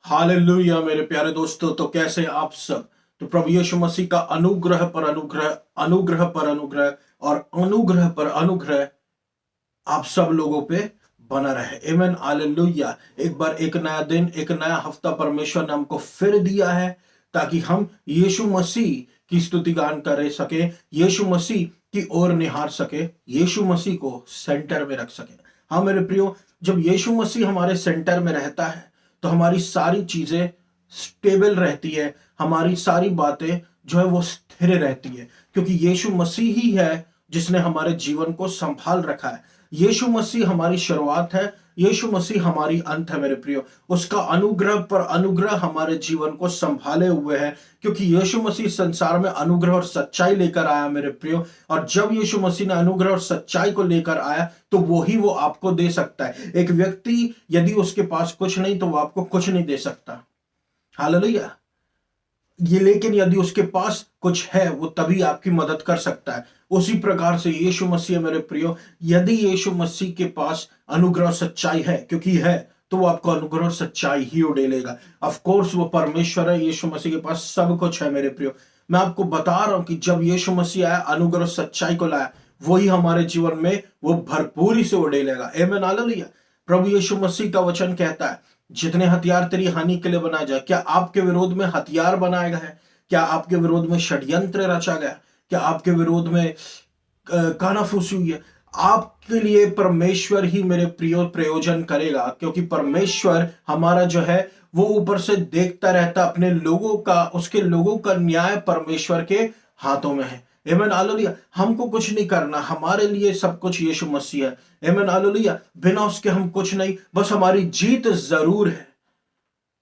Hallelujah मेरे प्यारे दोस्तों। तो कैसे आप सब। तो प्रभु यीशु मसीह का अनुग्रह पर अनुग्रह, अनुग्रह पर अनुग्रह और अनुग्रह पर अनुग्रह आप सब लोगों पे बना रहे। आमीन हालेलुया। एक बार एक नया दिन, एक नया हफ्ता परमेश्वर ने हमको फिर दिया है ताकि हम यीशु मसीह की स्तुति गान कर सके, यीशु मसीह की ओर निहार सके, यीशु मसीह को सेंटर में रख सके। हाँ मेरे प्रियो, जब यीशु मसीह हमारे सेंटर में रहता है तो हमारी सारी चीजें स्टेबल रहती है, हमारी सारी बातें जो है वो स्थिर रहती है, क्योंकि यीशु मसीह ही है जिसने हमारे जीवन को संभाल रखा है। यीशु मसीह हमारी शुरुआत है, यीशु मसीह हमारी अंत है मेरे प्रियो। उसका अनुग्रह पर अनुग्रह हमारे जीवन को संभाले हुए है, क्योंकि यीशु मसीह संसार में अनुग्रह और सच्चाई लेकर आया मेरे प्रियो। और जब यीशु मसीह ने अनुग्रह और सच्चाई को लेकर आया तो वो आपको दे सकता है। एक व्यक्ति यदि उसके पास कुछ नहीं तो वो आपको कुछ नहीं दे सकता। हालेलुया। ये लेकिन यदि उसके पास कुछ है वो तभी आपकी मदद कर सकता है। उसी प्रकार से यीशु मसीह मेरे प्रियो, यदि यीशु मसीह के पास अनुग्रह सच्चाई है, क्योंकि है, तो वो आपको अनुग्रह सच्चाई ही उड़ेलेगा। ऑफ कोर्स वो परमेश्वर है, यीशु मसीह के पास सब कुछ है मेरे प्रियो। मैं आपको बता रहा हूं कि जब यीशु मसीह आया, अनुग्रह सच्चाई को लाया, वही हमारे जीवन में वो भरपूरी से उड़ेलेगा। आमीन हालेलुया। प्रभु यीशु मसीह का वचन कहता है, जितने हथियार तेरी हानि के लिए बनाया जाए। क्या आपके विरोध में हथियार बनाया गया है? क्या आपके विरोध में षड्यंत्र रचा गया? क्या आपके विरोध में कानाफूसी हुई है? आपके लिए परमेश्वर ही मेरे प्रियो प्रयोजन करेगा, क्योंकि परमेश्वर हमारा जो है वो ऊपर से देखता रहता अपने लोगों का, उसके लोगों का न्याय परमेश्वर के हाथों में है। आमीन हालेलुया। हमको कुछ नहीं करना, हमारे लिए सब कुछ यीशु मसीह है। आमीन हालेलुया। बिना उसके हम कुछ नहीं, बस हमारी जीत जरूर है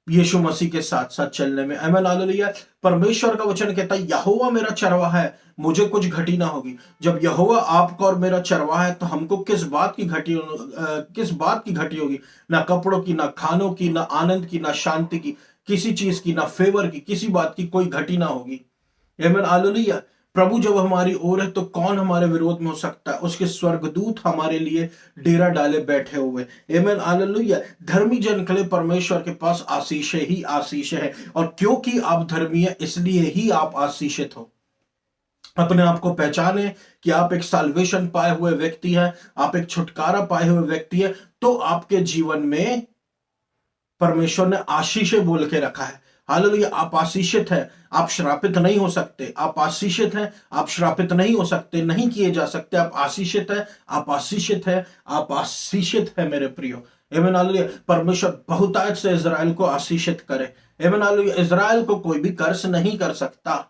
यीशु मसीह के साथ साथ चलने में। आमीन हालेलुया। परमेश्वर का वचन कहता है, यहोवा मेरा चरवाहा है, मुझे कुछ घटी ना होगी। जब यहोवा आपका और मेरा चरवाहा है तो हमको किस बात की घटी होगी? ना कपड़ों की, ना खानों की, ना आनंद की, ना शांति की, किसी चीज की, ना फेवर की, किसी बात की कोई घटी ना होगी। आमीन हालेलुया। प्रभु जब हमारी ओर है तो कौन हमारे विरोध में हो सकता है? उसके स्वर्गदूत हमारे लिए डेरा डाले बैठे हुए। आमीन हालेलुया। धर्मी जन के लिए परमेश्वर के पास आशीष ही आशीष है, और क्योंकि आप धर्मी है इसलिए ही आप आशीषित हो। अपने आप को पहचाने कि आप एक साल्वेशन पाए हुए व्यक्ति हैं, आप एक छुटकारा पाए हुए व्यक्ति हैं, तो आपके जीवन में परमेश्वर ने आशीषें बोल के रखा है। हालेलुया। आप आशीषित हैं, आप श्रापित नहीं हो सकते। आप आशीषित हैं, आप श्रापित नहीं हो सकते, नहीं किए जा सकते। आप आशीषित हैं, आप आशीषित हैं, आप आशीषित हैं मेरे प्रियो। आमीन हालेलुया। परमेश्वर बहुतायत से इज़राइल को आशीषित करे। आमीन हालेलुया। इज़राइल को कोई भी कर्ज नहीं कर सकता।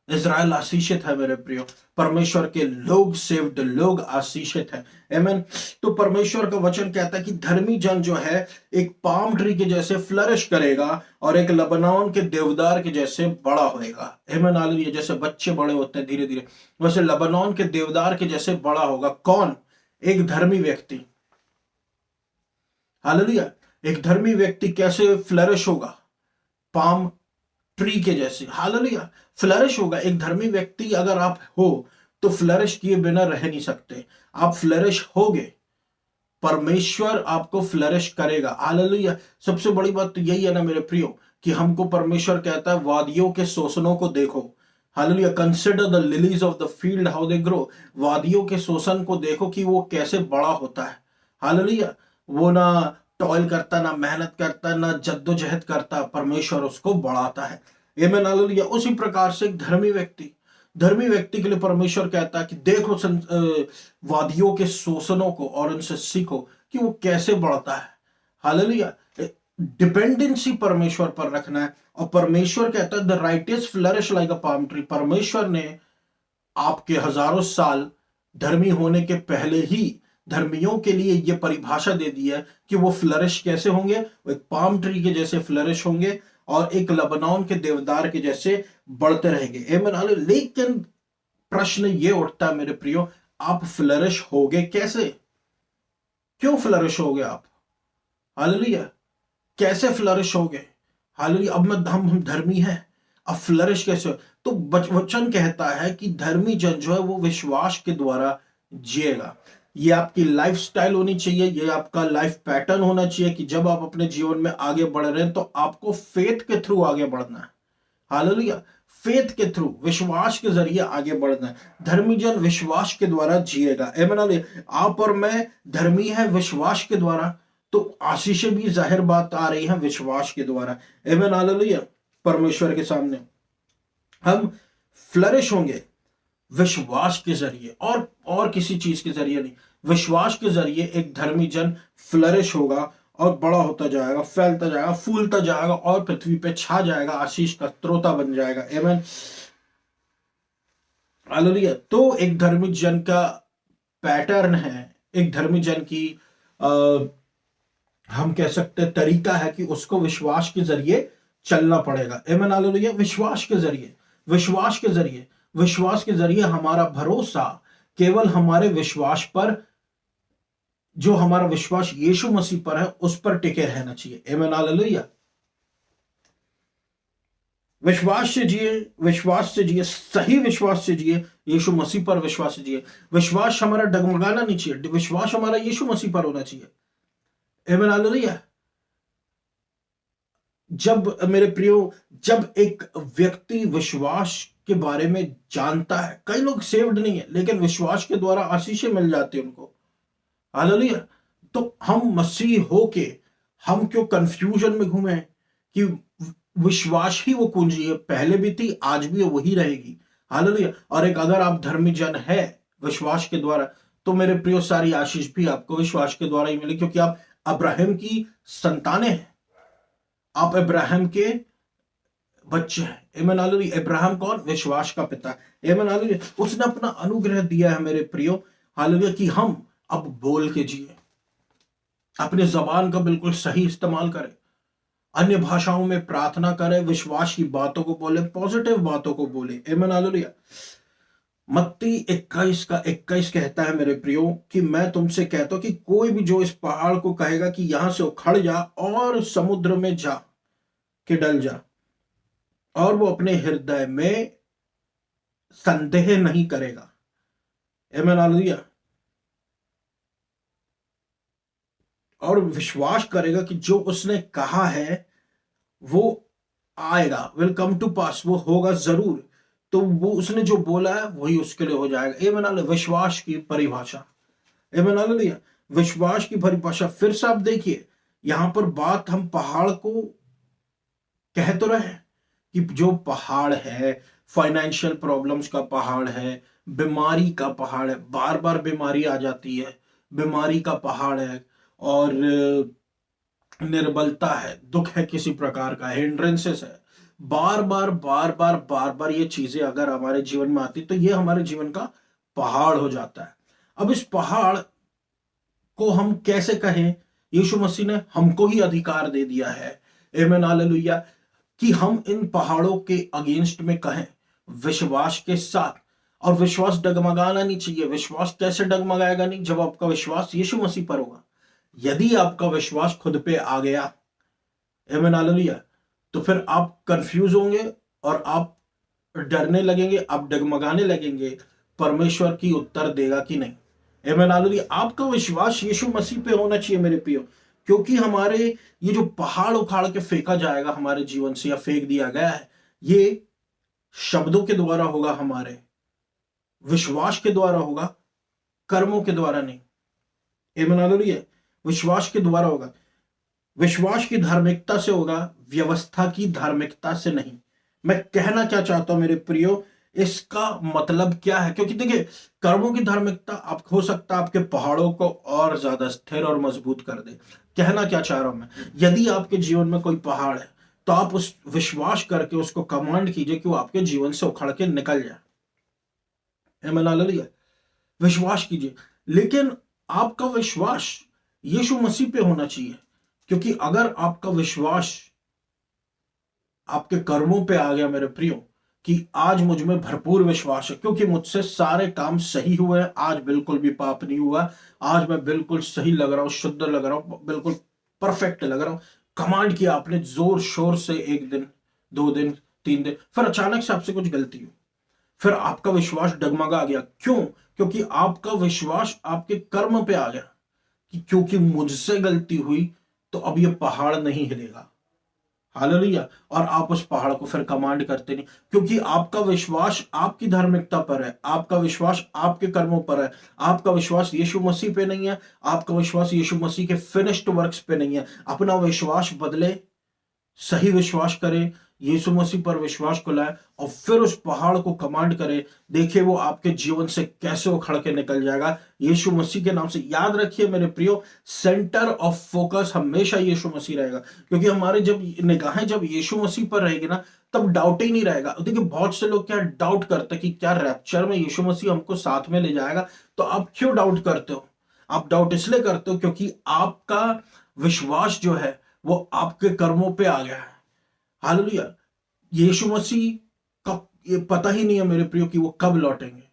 इज़राइल आशीषित है मेरे प्रियो। परमेश्वर के लोग, सेव्ड लोग आशीषित है। आमीन। तो परमेश्वर का वचन कहता है कि धर्मी जन जो है एक पाम ट्री के जैसे फ्लरिश करेगा और एक लबनान के देवदार के जैसे बड़ा होएगा। आमीन हालेलुया। जैसे बच्चे बड़े होते हैं धीरे धीरे, वैसे लबनान के देवदार के जैसे बड़ा होगा। कौन? एक धर्मी व्यक्ति। हालेलुया। एक धर्मी व्यक्ति कैसे फ्लरिश होगा? पाम ट्री के जैसे। हालेलुया। फ्लरिश होगा। एक धर्मी व्यक्ति अगर आप हो तो फ्लरिश किए बिना रह नहीं सकते। आप फ्लरिश होगे, परमेश्वर आपको फ्लरिश करेगा। हालेलुया। सबसे बड़ी बात तो यही है ना मेरे प्रियो, कि हमको परमेश्वर कहता है वादियों के शोषणों को देखो। Hallelujah. Consider the lilies of the field how they grow. वादियों के शोषण को देखो कि वो कैसे बड़ा होता है। हालेलुया। वो ना टॉयल करता, ना मेहनत करता, ना जद्दोजहद करता, परमेश्वर उसको बढ़ाता है। आमीन हालेलुया। उसी प्रकार से एक धर्मी व्यक्ति के लिए परमेश्वर कहता है कि देखो वादियों के शोषणों को और उनसे सीखो कि वो कैसे बढ़ता है। हालेलुया। डिपेंडेंसी परमेश्वर पर रखना है। और परमेश्वर कहता है the righteous flourish like a palm tree. परमेश्वर ने आपके हजारों साल धर्मी होने के पहले ही धर्मियों के लिए यह परिभाषा दे दी है कि वो फ्लरिश कैसे होंगे। वो एक पाम ट्री के जैसे फ्लरिश होंगे और एक लबनान के देवदार के जैसे बढ़ते रहेंगे। आमीन हालेलुया। लेकिन प्रश्न ये उठता है मेरे प्रियो, आप फ्लरिश होगे कैसे? क्यों फ्लरिश होगे आप? हालेलुया। कैसे फ्लरिश होगे? हालेलुया। अब हम धर्मी हैं, अब फ्लरिश कैसे हो? तो वचन कहता है कि धर्मी जन जो है वो विश्वास के द्वारा जिएगा। ये आपकी लाइफ स्टाइल होनी चाहिए, ये आपका लाइफ पैटर्न होना चाहिए कि जब आप अपने जीवन में आगे बढ़ रहे हैं तो आपको फेथ के थ्रू आगे बढ़ना है। हालेलुया। फेथ के थ्रू, विश्वास के जरिए आगे बढ़ना है। धर्मी जन विश्वास के द्वारा जिएगा। आमीन हालेलुया। आप और मैं धर्मी है विश्वास के द्वारा, तो आशीषें भी जाहिर बात आ रही हैं विश्वास के द्वारा। आमीन हालेलुया। परमेश्वर के सामने हम फ्लरिश होंगे विश्वास के जरिए, और किसी चीज के जरिए नहीं। विश्वास के जरिए एक धर्मी जन फ्लरिश होगा और बड़ा होता जाएगा, फैलता जाएगा, फूलता जाएगा और पृथ्वी पे छा जाएगा, आशीष का स्रोता बन जाएगा। आमीन हालेलुया। तो एक धर्मी जन का पैटर्न है, एक धर्मी जन की आ, हम कह सकते हैं तरीका है कि उसको विश्वास के जरिए चलना पड़ेगा। आमीन हालेलुया। विश्वास के जरिए, विश्वास के जरिए, विश्वास के जरिए हमारा भरोसा केवल हमारे विश्वास पर, जो हमारा विश्वास यीशु मसीह पर है, उस पर टिके रहना चाहिए। आमीन हालेलुया। विश्वास से जिए, विश्वास से जिए, सही विश्वास से जिए, यीशु मसीह पर विश्वास से जिए। विश्वास हमारा डगमगाना नहीं चाहिए, विश्वास हमारा यीशु मसीह पर होना चाहिए। आमीन हालेलुया। जब मेरे प्रियो, जब एक व्यक्ति विश्वास के बारे में जानता है, कई लोग सेव्ड नहीं है लेकिन विश्वास के द्वारा आशीषें मिल जाती है उनको। हालेलुया। तो हम मसीह होके हम क्यों कंफ्यूजन में घूमे कि विश्वास ही वो कुंजी है, पहले भी थी, आज भी वही रहेगी। हालेलुया। और एक अगर आप धर्मी जन है विश्वास के द्वारा, तो मेरे प्रियो सारी आशीष भी आपको विश्वास के द्वारा ही मिले, क्योंकि आप अब्राहम की संतानें हैं, आप इब्राहिम के बच्चे हैं। आमीन हालेलुया। इब्राहिम कौन? विश्वास का पिता। आमीन हालेलुया। उसने अपना अनुग्रह दिया है मेरे प्रियो, हालेलुया, कि हम अब बोल के जिए, अपने जबान का बिल्कुल सही इस्तेमाल करें, अन्य भाषाओं में प्रार्थना करें, विश्वास की बातों को बोले, पॉजिटिव बातों को बोले। आमीन हालेलुया। मत्ती 21 कहता है मेरे प्रियो कि मैं तुमसे कहता हूं कि कोई भी जो इस पहाड़ को कहेगा कि यहां से उखड़ जा और समुद्र में जा कि डल जा, और वो अपने हृदय में संदेह नहीं करेगा। आमीन हालेलुया। और विश्वास करेगा कि जो उसने कहा है वो आएगा, विल कम टू पास, वो होगा जरूर। तो वो उसने जो बोला है वही उसके लिए हो जाएगा। आमीन हालेलुया। विश्वास की परिभाषा। आमीन हालेलुया। विश्वास की परिभाषा फिर से आप देखिए, यहां पर बात हम पहाड़ को कह तो रहे हैं कि जो पहाड़ है, फाइनेंशियल प्रॉब्लम्स का पहाड़ है, बीमारी का पहाड़ है, बार बार बीमारी आ जाती है, बीमारी का पहाड़ है, और निर्बलता है, दुख है, किसी प्रकार का हिंड्रेंसेस है, बार बार बार बार बार बार ये चीजें अगर हमारे जीवन में आती तो ये हमारे जीवन का पहाड़ हो जाता है। अब इस पहाड़ को हम कैसे कहें? यीशु मसीह ने हमको ही अधिकार दे दिया है, आमीन हालेलुया, कि हम इन पहाड़ों के अगेंस्ट में कहें विश्वास के साथ। और विश्वास डगमगाना नहीं चाहिए। विश्वास कैसे डगमगाएगा? नहीं, जब आपका विश्वास यीशु मसीह पर होगा। यदि आपका विश्वास खुद पे आ गया, आमीन हालेलुया, तो फिर आप कंफ्यूज होंगे और आप डरने लगेंगे, आप डगमगाने लगेंगे, परमेश्वर की उत्तर देगा कि नहीं। आमीन हालेलुया। आपका विश्वास यीशु मसीह पे होना चाहिए मेरे प्रियो, क्योंकि हमारे ये जो पहाड़ उखाड़ के फेंका जाएगा हमारे जीवन से, या फेंक दिया गया है, ये शब्दों के द्वारा होगा, हमारे विश्वास के द्वारा होगा, कर्मों के द्वारा नहीं। आमीन हालेलुया। विश्वास के द्वारा होगा, विश्वास की धार्मिकता से होगा, व्यवस्था की धार्मिकता से नहीं। मैं कहना क्या चाहता हूं मेरे प्रियो, इसका मतलब क्या है? क्योंकि देखिए, कर्मों की धार्मिकता आप हो सकता है आपके पहाड़ों को और ज्यादा स्थिर और मजबूत कर दे। कहना क्या चाह रहा हूं मैं, यदि आपके जीवन में कोई पहाड़ है तो आप उस विश्वास करके उसको कमांड कीजिए कि वो आपके जीवन से उखड़ के निकल जाए। आमीन हालेलुया। विश्वास कीजिए, लेकिन आपका विश्वास यीशु मसीह पे होना चाहिए, क्योंकि अगर आपका विश्वास आपके कर्मों पे आ गया मेरे प्रियो, कि आज मुझ में भरपूर विश्वास है क्योंकि मुझसे सारे काम सही हुए हैं, आज बिल्कुल भी पाप नहीं हुआ, आज मैं बिल्कुल सही लग रहा हूं, शुद्ध लग रहा हूं, बिल्कुल परफेक्ट लग रहा हूं। कमांड किया आपने जोर शोर से, 1 दिन, 2 दिन, 3 दिन, फिर अचानक से आपसे कुछ गलती हुई, फिर आपका विश्वास डगमगा गया। क्यों? क्योंकि आपका विश्वास आपके कर्म पे आ गया कि क्योंकि मुझसे गलती हुई तो अब ये पहाड़ नहीं हिलेगा। हालेलुया। और आप उस पहाड़ को फिर कमांड करते नहीं, क्योंकि आपका विश्वास आपकी धार्मिकता पर है, आपका विश्वास आपके कर्मों पर है, आपका विश्वास यीशु मसीह पे नहीं है, आपका विश्वास यीशु मसीह के फिनिश्ड वर्क्स पे नहीं है। अपना विश्वास बदले, सही विश्वास करें, यीशु मसीह पर विश्वास को लाए और फिर उस पहाड़ को कमांड करें। देखिए वो आपके जीवन से कैसे उखड़ के निकल जाएगा यीशु मसीह के नाम से। याद रखिए मेरे प्रियो, सेंटर ऑफ फोकस हमेशा यीशु मसीह रहेगा, क्योंकि हमारे जब निगाहें जब यीशु मसीह पर रहेगी ना, तब डाउट ही नहीं रहेगा। देखिए बहुत से लोग क्या डाउट करते कि क्या रैप्चर में यीशु मसीह हमको साथ में ले जाएगा। तो आप क्यों डाउट करते हो? आप डाउट इसलिए करते हो क्योंकि आपका विश्वास जो है वो आपके कर्मों पे आ गया है। हालेलुया। यीशु मसीह का ये पता ही नहीं है मेरे प्रियो कि वो कब लौटेंगे।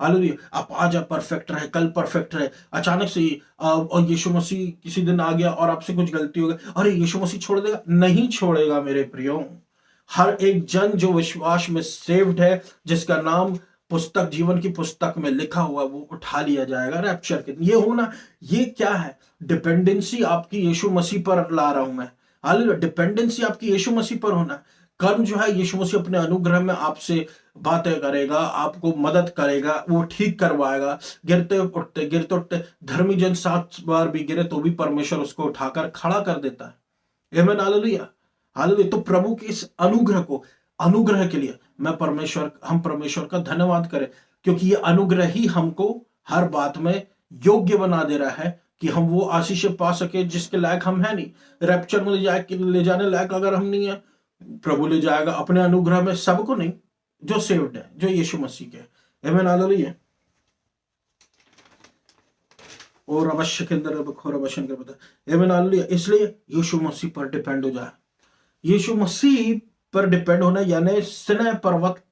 हालेलुया। आप आज आप परफेक्ट रहे, कल परफेक्ट रहे, अचानक से और यीशु मसीह किसी दिन आ गया और आपसे कुछ गलती हो गई, अरे यीशु मसीह छोड़ देगा? नहीं छोड़ेगा मेरे प्रियो। हर एक जन जो विश्वास में सेव्ड है, जिसका नाम पुस्तक जीवन की पुस्तक में लिखा हुआ, वो उठा लिया जाएगा रैप्चर के। ये होना, ये क्या है? डिपेंडेंसी आपकी यीशु मसीह पर ला रहा हूं मैं। हालेलुया। डिपेंडेंसी आपकी यीशु मसीह पर होना। कर्म जो है यीशु मसीह अपने अनुग्रह में आपसे बातें करेगा, आपको मदद करेगा, वो ठीक करवाएगा। गिरते उठते धर्मी जन 7 बार भी गिरे तो भी परमेश्वर उसको उठाकर खड़ा कर देता है। आमीन। हालेलुया। हालेलुया। तो प्रभु के इस अनुग्रह के लिए हम परमेश्वर का धन्यवाद करें, क्योंकि ये अनुग्रह ही हमको हर बात में योग्य बना दे रहा है कि हम वो आशीष पा सके जिसके लायक हम है नहीं। रैप्चर में ले जाने लायक अगर हम नहीं है, प्रभु ले जाएगा अपने अनुग्रह में सबको, नहीं जो सेव्ड है, जो यीशु मसीह के। आमीन। हालेलुया। और अवश्य के अंदर खोर अवश्य कर बता। आमीन। हालेलुया। इसलिए यीशु मसीह पर डिपेंड हो जाए। यीशु मसीह पर डिपेंड होना यानी सिनै पर्वत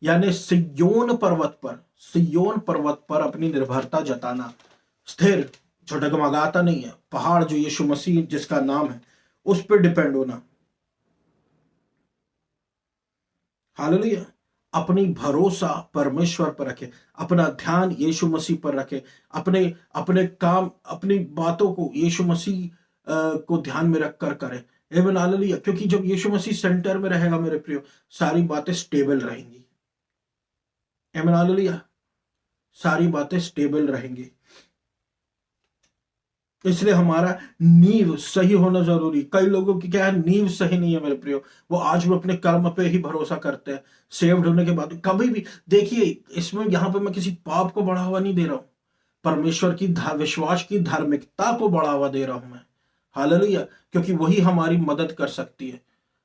यानी सिय्योन पर्वत पर अपनी निर्भरता जताना, स्थिर, जो डगमगाता नहीं है, पहाड़ जो यीशु मसीह जिसका नाम है, उस पर डिपेंड होना। हालेलुया। अपनी भरोसा परमेश्वर पर रखे, अपना ध्यान यीशु मसीह पर रखे, अपने अपने काम, अपनी बातों को यीशु मसीह को ध्यान में रखकर करें। आमीन। हालेलुया। क्योंकि जब यीशु मसीह सेंटर में रहेगा मेरे प्रियो, सारी बातें स्टेबल रहेंगी। आमीन। हालेलुया। सारी बातें स्टेबल रहेंगी। इसलिए हमारा नींव सही होना जरूरी। कई लोगों की क्या है, नींव सही नहीं है मेरे प्रियो, वो आज भी अपने कर्म पे ही भरोसा करते हैं सेव्ड होने के बाद। कभी भी देखिए, इसमें यहां पे मैं किसी पाप को बढ़ावा नहीं दे रहा हूं, परमेश्वर की विश्वास की धार्मिकता को बढ़ावा दे रहा हूं मैं। हालेलुया। क्योंकि वही हमारी मदद कर सकती है।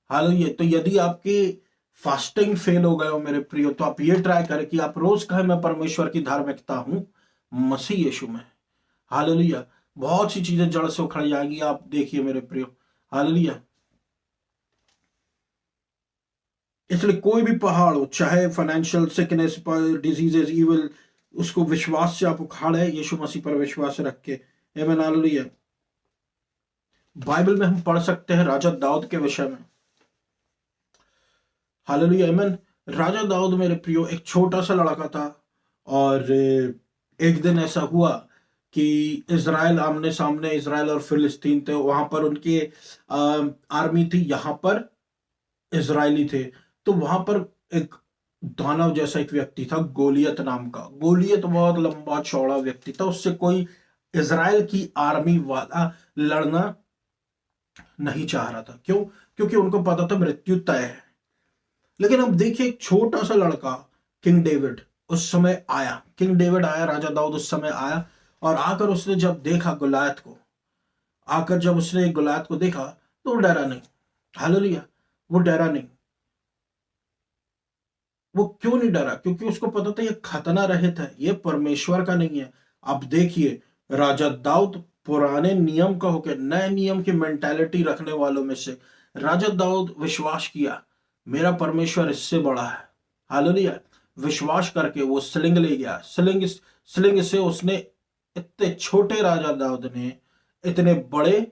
हालेलुया। तो यदि आपकी फास्टिंग फेल हो गए हो मेरे प्रियो, तो आप ये ट्राई करें कि आप रोज कहें मैं परमेश्वर की धार्मिकता हूं मसीह यीशु में। हालेलुया। बहुत सी चीजें जड़ से उखड़ जाएंगी, आप देखिए मेरे प्रियो। हालेलुया। इसलिए कोई भी पहाड़ हो, चाहे फाइनेंशियल सिकनेस पर, डिजीजेस, इविल, उसको विश्वास से आप उखाड़े, यीशु मसीह पर विश्वास रख के। आमीन। हालेलुया। बाइबल में हम पढ़ सकते हैं राजा दाऊद के विषय में। हालेलुया। आमीन। राजा दाऊद मेरे प्रियो एक छोटा सा लड़का था, और एक दिन ऐसा हुआ कि इज़राइल आमने सामने, इज़राइल और फिलिस्तीन थे, वहां पर उनकी आर्मी थी, यहाँ पर इज़राइली थे। तो वहां पर एक दानव जैसा एक व्यक्ति था, गोलियत नाम का। गोलियत बहुत लंबा चौड़ा व्यक्ति था, उससे कोई इज़राइल की आर्मी वाला लड़ना नहीं चाह रहा था। क्यों? क्योंकि उनको पता था मृत्यु तय है। लेकिन अब देखिए, एक छोटा सा लड़का किंग डेविड उस समय आया, राजा दाऊद उस समय आया, और आकर उसने जब देखा गुलायत को, जब उसने गुलायत को देखा तो वो डरा नहीं। हालेलुया। वो डरा नहीं। वो क्यों नहीं डरा? क्योंकि उसको पता था ये खतना रहित है, ये परमेश्वर का नहीं है। अब देखिए, राजा दाऊद पुराने नियम का होकर नए नियम की मेंटालिटी रखने वालों में से, राजा दाऊद विश्वास किया मेरा परमेश्वर इससे बड़ा है। हालेलुया। विश्वास करके वो स्लिंग ले गया। स्लिंग से उसने, इतने छोटे राजा दाऊद ने इतने बड़े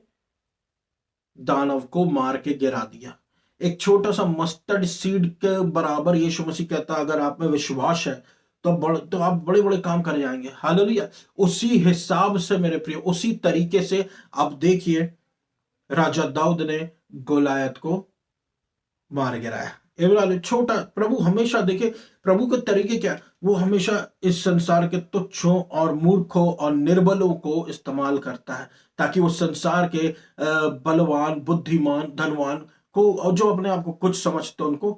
दानव को मार के गिरा दिया। एक छोटा सा मस्टर्ड सीड के बराबर यीशु मसीह कहता, अगर आप में विश्वास है तो आप बड़े बड़े काम कर जाएंगे। हालेलुया। उसी हिसाब से मेरे प्रिय, उसी तरीके से आप देखिए राजा दाऊद ने गोलायत को मार गिराया। इमरान छोटा, प्रभु हमेशा देखिए प्रभु के तरीके क्या, वो हमेशा इस संसार के तुच्छों और मूर्खों और निर्बलों को इस्तेमाल करता है ताकि वो संसार के बलवान, बुद्धिमान, धनवान को, और जो अपने आप को कुछ समझते उनको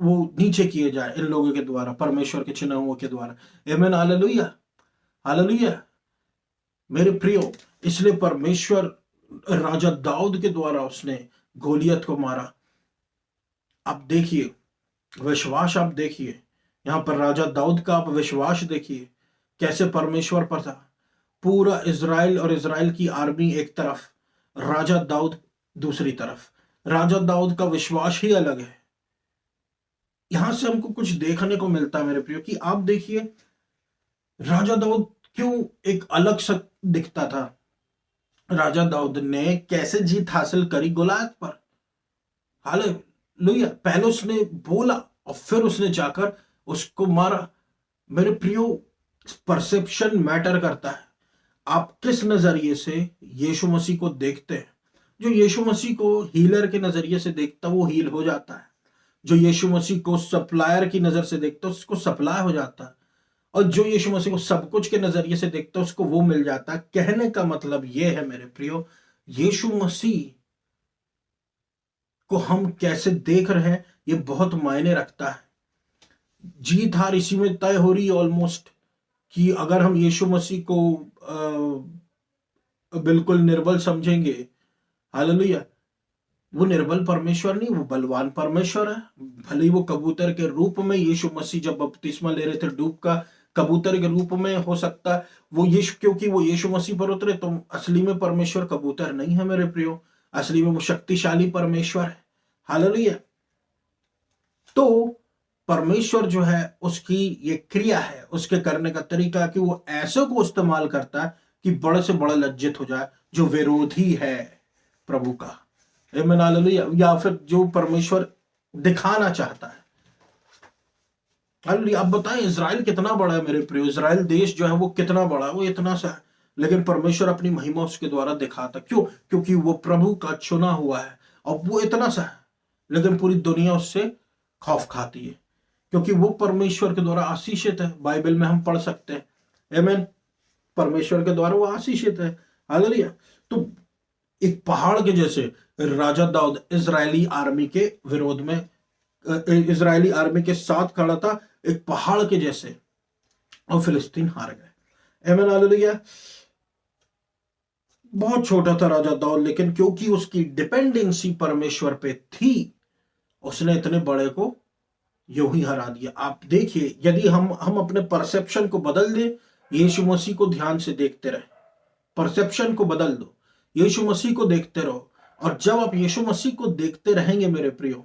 वो नीचे किए जाए इन लोगों के द्वारा, परमेश्वर के चुनावों के द्वारा। आमीन, हालेलुया, हालेलुया मेरे प्रियो। इसलिए परमेश्वर राजा दाऊद के द्वारा उसने गोलियत को मारा। आप देखिए विश्वास, आप देखिए यहां पर राजा दाऊद का आप विश्वास देखिए कैसे परमेश्वर पर था। पूरा इज़राइल और इज़राइल की आर्मी एक तरफ, राजा दाऊद दूसरी तरफ। राजा दाऊद का विश्वास ही अलग है। यहां से हमको कुछ देखने को मिलता है मेरे प्रियो कि आप देखिए राजा दाऊद क्यों एक अलग सा दिखता था। राजा दाऊद ने कैसे जीत हासिल करी गोलायत पर। हालेलुया। पहले उसने बोला और फिर उसने जाकर उसको मारा। मेरे प्रियो, परसेप्शन मैटर करता है। आप किस नजरिए से यीशु मसीह को देखते हैं। जो यीशु मसीह को हीलर के नजरिए से देखता वो हील हो जाता है। जो यीशु मसीह को सप्लायर की नजर से देखता है उसको सप्लाई हो जाता है। और जो यीशु मसीह को सब कुछ के नजरिए से देखता है उसको वो मिल जाता है। कहने का मतलब ये है मेरे प्रियो, यीशु मसीह को हम कैसे देख रहे हैं ये बहुत मायने रखता है। जीत हार इसी में तय हो रही है ऑलमोस्ट, कि अगर हम यीशु मसीह को बिल्कुल निर्बल समझेंगे, हालेलुया, वो निर्बल परमेश्वर नहीं, वो बलवान परमेश्वर है। भले ही वो कबूतर के रूप में यीशु मसीह जब बपतिस्मा ले रहे थे डूब का, कबूतर के रूप में हो सकता है वो यीशु, क्योंकि वो यीशु मसीह पर उतरे, तो असली में परमेश्वर कबूतर नहीं है मेरे प्रियो, असली में वो शक्तिशाली परमेश्वर है। हालेलुया। तो परमेश्वर जो है उसकी ये क्रिया है, उसके करने का तरीका कि वो ऐसे को इस्तेमाल करता है कि बड़े से बड़ा लज्जित हो जाए जो विरोधी है प्रभु का। आमीन, हालेलुया। या फिर जो परमेश्वर दिखाना चाहता है। हालेलुया। आप बताएं इज़राइल कितना बड़ा है मेरे प्रियो, इज़राइल देश जो है वो कितना बड़ा है, वो इतना सा है, लेकिन परमेश्वर अपनी महिमा उसके द्वारा दिखाता। क्यों? क्योंकि वो प्रभु का चुना हुआ है और वो इतना सा है, लेकिन पूरी दुनिया उससे खौफ खाती है क्योंकि वो परमेश्वर के द्वारा आशीषित है। बाइबल में हम पढ़ सकते हैं, आमीन, परमेश्वर के द्वारा वो आशीषित है। हालेलुया। तो एक पहाड़ के जैसे राजा दाऊद इजरायली आर्मी के विरोध में, इजरायली आर्मी के साथ खड़ा था एक पहाड़ के जैसे, और फिलिस्तीन हार गए। आमीन, हालेलुया। बहुत छोटा था राजा दाऊद, लेकिन क्योंकि उसकी डिपेंडेंसी परमेश्वर पे थी उसने इतने बड़े को यूं ही हरा दिया। आप देखिए यदि हम अपने परसेप्शन को बदल दें, यीशु मसीह को ध्यान से देखते रहे, परसेप्शन को बदल दो, यीशु मसीह को देखते रहो, और जब आप यीशु मसीह को देखते रहेंगे मेरे प्रियो,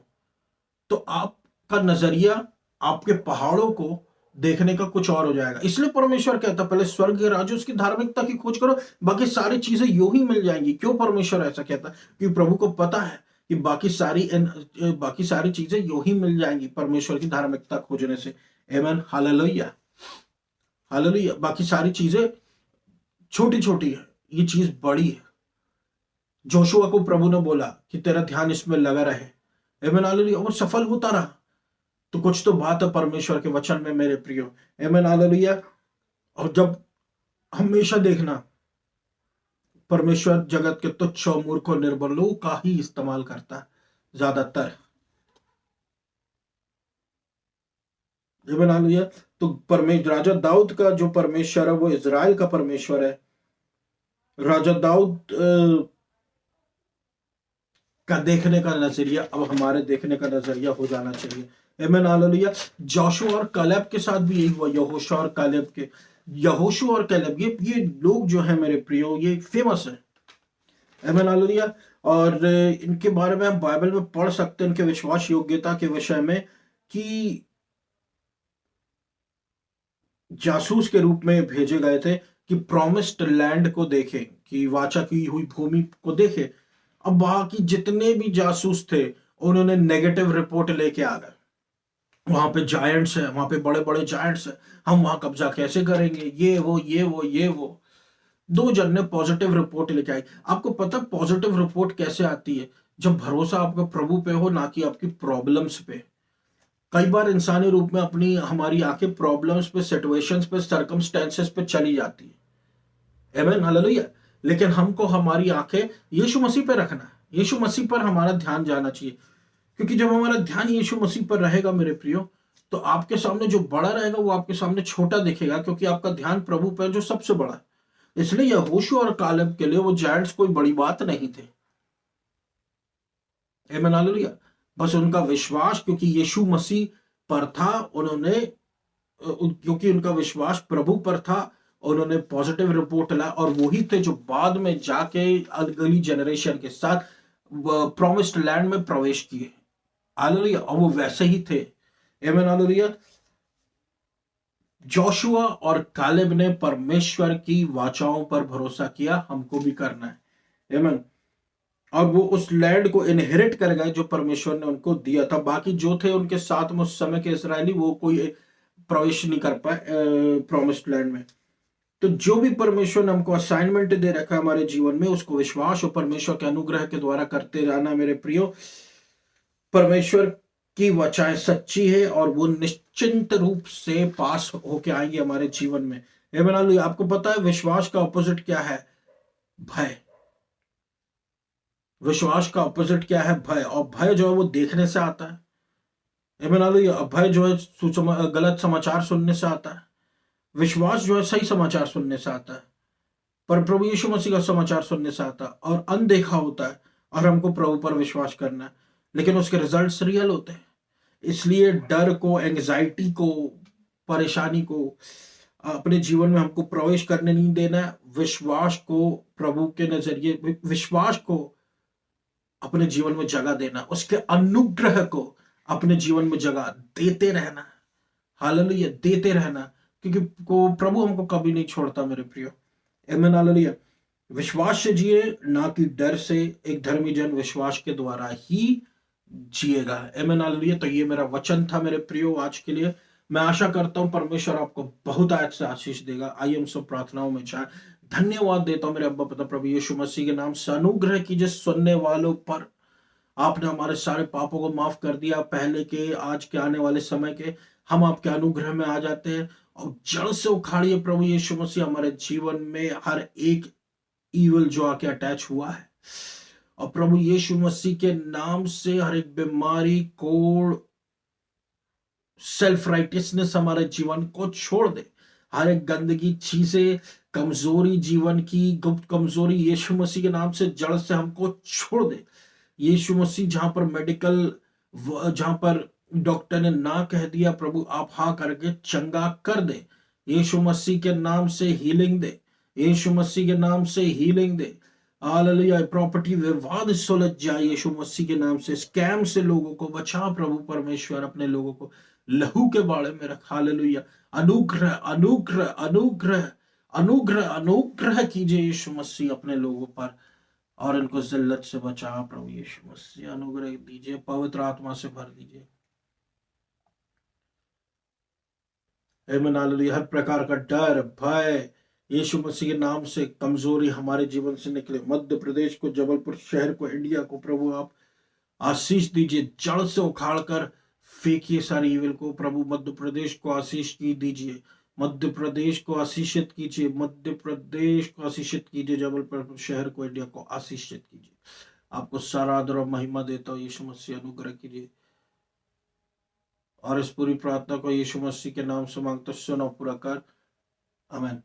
तो आपका नजरिया आपके पहाड़ों को देखने का कुछ और हो जाएगा। इसलिए परमेश्वर कहता पहले स्वर्ग के राज्य उसकी धार्मिकता की खोज करो, बाकी सारी चीजें यूं ही मिल जाएंगी। क्यों परमेश्वर ऐसा कहता? क्योंकि प्रभु को पता है कि बाकी सारी चीजें यूं ही मिल जाएंगी परमेश्वर की धार्मिकता खोजने से। आमीन, हालेलुया, हालेलुया। बाकी सारी चीजें छोटी छोटी है, ये चीज बड़ी है। जोशुआ को प्रभु ने बोला कि तेरा ध्यान इसमें लगा रहे, आमीन, हालेलुया, वो सफल होता रहा। तो कुछ तो बात है परमेश्वर के वचन में मेरे प्रियो। आमीन, हालेलुया। और जब हमेशा देखना परमेश्वर जगत के तुच्छ और मूर्ख और निर्बलों का ही इस्तेमाल करता है ज्यादातर। आमीन, हालेलुया। तो परमेश्वर राजा दाऊद का जो परमेश्वर है वो इज़राइल का परमेश्वर है। राजा दाऊद का देखने का नजरिया अब हमारे देखने का नजरिया हो जाना चाहिए। आमीन, हालेलुया। जोशुआ और कालेब के साथ भी यही हुआ। यहोशू और कालेब के, यहोशू और कालेब ये लोग जो है मेरे प्रियो ये फेमस है। आमीन, हालेलुया। और इनके बारे में हम बाइबल में पढ़ सकते हैं, इनके विश्वास योग्यता के विषय में, कि जासूस के रूप में भेजे गए थे कि प्रॉमिस्ड लैंड को देखें, कि वाचा की हुई भूमि को देखें। अब वहां की जितने भी जासूस थे उन्होंने नेगेटिव रिपोर्ट लेके आ गए। वहां पे जायंट्स है, वहां पे बड़े बड़े जायंट्स है, हम वहां कब्जा कैसे करेंगे, ये वो। दो जन ने पॉजिटिव रिपोर्ट लेके आई। आपको पता पॉजिटिव रिपोर्ट कैसे आती है? जब भरोसा आपका प्रभु पे हो, ना कि आपकी प्रॉब्लम्स पे। कई बार इंसानी रूप में अपनी हमारी आंखें प्रॉब्लम्स पे, सिचुएशंस पे, सर्कमस्टेंसेस पे चली जाती है। आमीन, हालेलुया। लेकिन हमको हमारी आंखें यीशु मसीह पे रखना है। यीशु मसीह पर हमारा ध्यान जाना चाहिए, क्योंकि जब हमारा ध्यान यीशु मसीह पर रहेगा मेरे प्रियो, तो आपके सामने जो बड़ा रहेगा वो आपके सामने छोटा दिखेगा, क्योंकि आपका ध्यान प्रभु पर जो सबसे बड़ा है। इसलिए यहोशू और कालेब के लिए वो जायंट्स कोई बड़ी बात नहीं थे। आमीन, हालेलुया। बस उनका विश्वास, क्योंकि यीशु मसीह पर था, उन्होंने क्योंकि उनका विश्वास प्रभु पर था, उन्होंने पॉजिटिव रिपोर्ट ला, और वही थे जो बाद में जाके अगली जनरेशन के साथ प्रॉमिस्ड लैंड में प्रवेश किए। हालेलुया। और वो वैसे ही थे। आमीन, हालेलुया। जोशुआ और कालेब ने परमेश्वर की वाचाओं पर भरोसा किया, हमको भी करना है। आमीन। और वो उस लैंड को इनहेरिट कर गए जो परमेश्वर ने उनको दिया था। बाकी जो थे उनके साथ में उस समय के इसराइली, वो कोई प्रवेश नहीं कर पाए प्रॉमिस्ड लैंड में। तो जो भी परमेश्वर ने हमको असाइनमेंट दे रखा है हमारे जीवन में, उसको विश्वास और परमेश्वर के अनुग्रह के द्वारा करते रहना मेरे प्रियो। परमेश्वर की वचाएं सच्ची है और वो निश्चिंत रूप से पास होके आएंगे हमारे जीवन में। ये बना लो, आपको पता है विश्वास का ऑपोजिट क्या है? भय। विश्वास का ऑपोजिट क्या है? भय। और भय जो है वो देखने से आता है। ये बना लो, ये भय जो है गलत समाचार सुनने से आता है। विश्वास जो है सही समाचार सुनने से आता है, पर प्रभु यीशु मसीह का समाचार सुनने से आता है, और अनदेखा होता है। और हमको प्रभु पर विश्वास करना है, लेकिन उसके रिजल्ट्स रियल होते हैं। इसलिए डर को, एंग्जाइटी को, परेशानी को अपने जीवन में हमको प्रवेश करने नहीं देना है। विश्वास को प्रभु के नजरिए, विश्वास को अपने जीवन में जगह देना, उसके अनुग्रह को अपने जीवन में जगह देते रहना। हालेलुया, देते रहना, क्योंकि को प्रभु हमको कभी नहीं छोड़ता मेरे प्रियो। आमीन, हालेलुया। विश्वास से जिए, ना कि डर से। एक धर्मी जन विश्वास के द्वारा ही जिएगा। आमीन, हालेलुया। तो ये मेरा वचन था मेरे प्रियो आज के लिए। मैं आशा करता हूं परमेश्वर आपको बहुत आज से आशीष देगा। आइए हम सब प्रार्थनाओं में जाएं। धन्यवाद देता हूं मेरे अब्बा पिता प्रभु यीशु मसीह के नाम से। अनुग्रह कीजिए सुनने वालों पर। आपने हमारे सारे पापों को माफ कर दिया, पहले के, आज के, आने वाले समय के। हम आपके अनुग्रह में आ जाते हैं, और जड़ से उखाड़िए प्रभु यीशु मसीह हमारे जीवन में हर एक ईवल जो आके अटैच हुआ है। और प्रभु यीशु मसीह के नाम से हर एक बीमारी, कोड़, सेल्फ राइटियसनेस हमारे जीवन को छोड़ दे। हर एक गंदगी, चीजें, कमजोरी, जीवन की गुप्त कमजोरी यीशु मसीह के नाम से जड़ से हमको छोड़ दे। यीशु मसीह, जहां पर डॉक्टर ने ना कह दिया, प्रभु आप हाँ करके चंगा कर दे। यीशु मसीह के नाम से हीलिंग दे। यीशु मसीह के नाम से हीलिंग दे। हालेलुया। प्रॉपर्टी विवाद सुलझ जाए यीशु मसीह के नाम से। स्कैम से लोगों को बचा प्रभु परमेश्वर, अपने लोगों को लहू के बाड़े में रख। हालेलुया। अनुग्रह, अनुग्रह, अनुग्रह, अनुग्रह, अनुग्रह कीजिए यीशु मसीह अपने लोगों पर, और इनको जिल्लत से बचा प्रभु यीशु मसीह। अनुग्रह दीजिए, पवित्र आत्मा से भर दीजिए। आमीन, हालेलुया। हर प्रकार का डर, भय यीशु मसीह के नाम से, कमजोरी हमारे जीवन से निकले। मध्य प्रदेश को, जबलपुर शहर को, इंडिया को प्रभु आप आशीष दीजिए। जड़ से उखाड़ कर फेंकिए सारी ईविल को प्रभु। मध्य प्रदेश को आशीष की दीजिए। मध्य प्रदेश को आशीषित कीजिए। मध्य प्रदेश को आशीषित कीजिए। जबलपुर शहर को, इंडिया को आशीषित कीजिए। आपको सारा आदर और महिमा देता हूँ यीशु मसीह। अनुग्रह कीजिए, और इस पूरी प्रार्थना को यीशु मसीह के नाम से मांगता, सुनो, पूरा कर। आमीन।